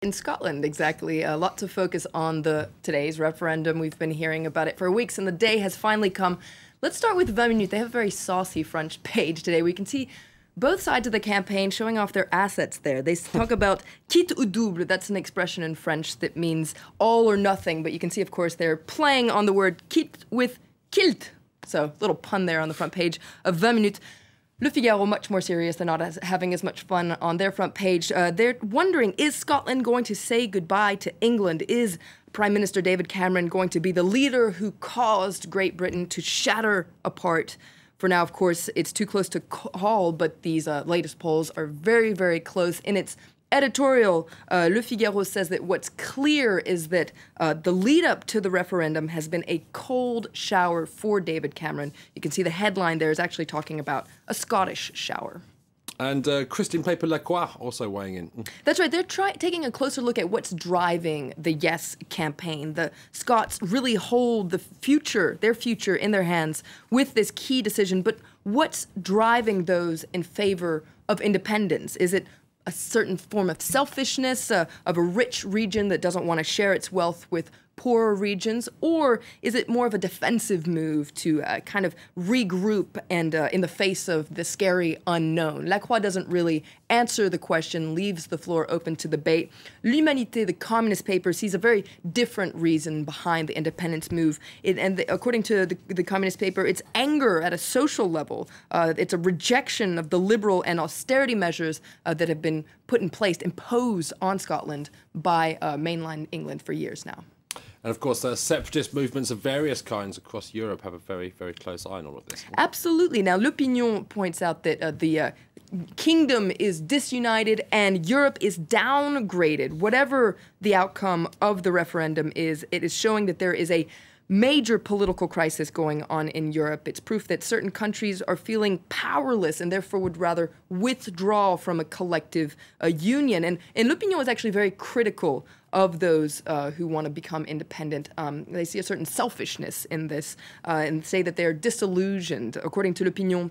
In Scotland, exactly. A lot to focus on today's referendum. We've been hearing about it for weeks, and the day has finally come. Let's start with 20 minutes. They have a very saucy French page today. We can see both sides of the campaign showing off their assets there. They talk about quitte ou double. That's an expression in French that means all or nothing. But you can see, of course, they're playing on the word quitte with kilt. So, little pun there on the front page of 20 minutes. Le Figaro, much more serious. They're not having as much fun on their front page. They're wondering, is Scotland going to say goodbye to England? Is Prime Minister David Cameron going to be the leader who caused Great Britain to shatter apart? For now, of course, it's too close to call, but these latest polls are very, very close. In its editorial, Le Figaro says that what's clear is that the lead-up to the referendum has been a cold shower for David Cameron. You can see the headline there is actually talking about a Scottish shower. And Christine Paper-Lacroix also weighing in. That's right. They're taking a closer look at what's driving the Yes campaign. The Scots really hold their future in their hands with this key decision. But what's driving those in favor of independence? Is it a certain form of selfishness of a rich region that doesn't want to share its wealth with poorer regions? Or is it more of a defensive move to kind of regroup and in the face of the scary unknown? Lacroix doesn't really answer the question, leaves the floor open to debate. L'Humanité, the communist paper, sees a very different reason behind the independence move. According to the communist paper, it's anger at a social level. It's a rejection of the liberal and austerity measures that have been put in place, imposed on Scotland by mainland England for years now. And of course, separatist movements of various kinds across Europe have a very, very close eye on all of this. Absolutely. Now, L'Opinion points out that the kingdom is disunited and Europe is downgraded. Whatever the outcome of the referendum is, it is showing that there is a major political crisis going on in Europe. It's proof that certain countries are feeling powerless and therefore would rather withdraw from a collective union. And L'Opinion is actually very critical of those who want to become independent. They see a certain selfishness in this and say that they're disillusioned. According to L'Opinion,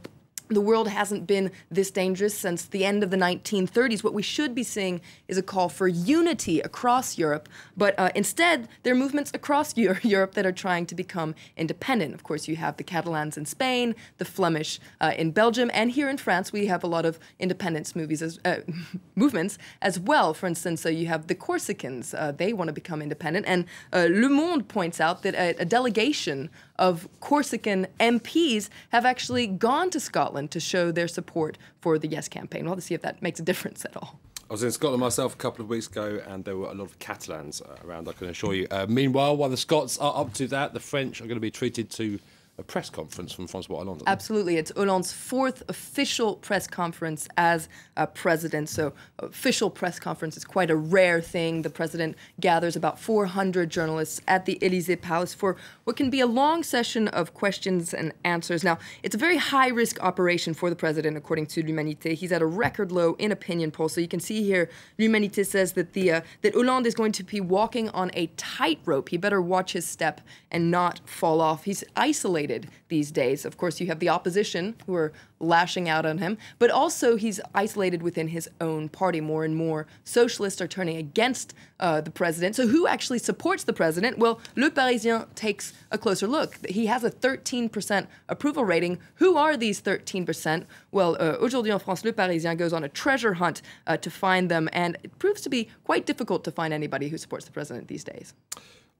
the world hasn't been this dangerous since the end of the 1930s. What we should be seeing is a call for unity across Europe, but instead, there are movements across Europe that are trying to become independent. Of course, you have the Catalans in Spain, the Flemish in Belgium, and here in France, we have a lot of independence movements as well. For instance, you have the Corsicans. They want to become independent, and Le Monde points out that a delegation of Corsican MPs have actually gone to Scotland to show their support for the Yes campaign. We'll have to see if that makes a difference at all. I was in Scotland myself a couple of weeks ago, and there were a lot of Catalans around, I can assure you. Meanwhile, while the Scots are up to that, the French are going to be treated to a press conference from François Hollande. Absolutely. It's Hollande's fourth official press conference as president. So official press conference is quite a rare thing. The president gathers about 400 journalists at the Élysée Palace for what can be a long session of questions and answers. Now, it's a very high-risk operation for the president, according to L'Humanité. He's at a record low in opinion poll. So you can see here, L'Humanité says that that Hollande is going to be walking on a tightrope. He better watch his step and not fall off. He's isolated these days. Of course, you have the opposition who are lashing out on him, but also he's isolated within his own party. More and more socialists are turning against the president. So who actually supports the president? Well, Le Parisien takes a closer look. He has a 13% approval rating. Who are these 13%? Well, Aujourd'hui en France, Le Parisien goes on a treasure hunt to find them, and it proves to be quite difficult to find anybody who supports the president these days.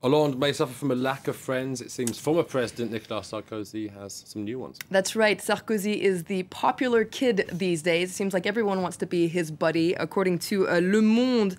Hollande may suffer from a lack of friends. It seems former President Nicolas Sarkozy has some new ones. That's right. Sarkozy is the popular kid these days. It seems like everyone wants to be his buddy. According to Le Monde,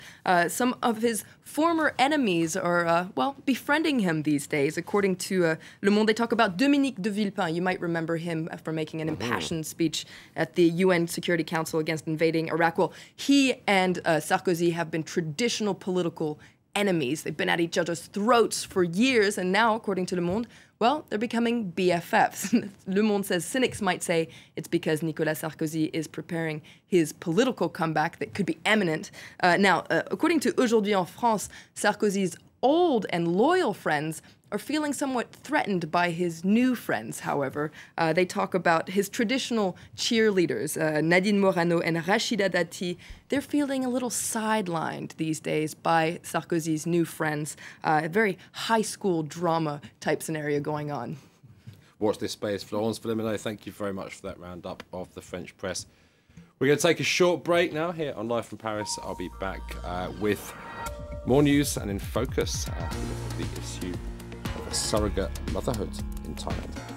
some of his former enemies are, befriending him these days. According to Le Monde, they talk about Dominique de Villepin. You might remember him for making an impassioned speech at the UN Security Council against invading Iraq. Well, he and Sarkozy have been traditional political enemies. They've been at each other's throats for years, and now, according to Le Monde, well, they're becoming BFFs. Le Monde says cynics might say it's because Nicolas Sarkozy is preparing his political comeback that could be imminent. Now, according to Aujourd'hui en France, Sarkozy's old and loyal friends are feeling somewhat threatened by his new friends, however. They talk about his traditional cheerleaders, Nadine Morano and Rachida Dati. They're feeling a little sidelined these days by Sarkozy's new friends. A very high school drama type scenario going on. Watch this space. Florence Villeminot, thank you very much for that roundup of the French press. We're going to take a short break now here on Live from Paris. I'll be back with more news and in focus the issue of surrogate motherhood in Thailand.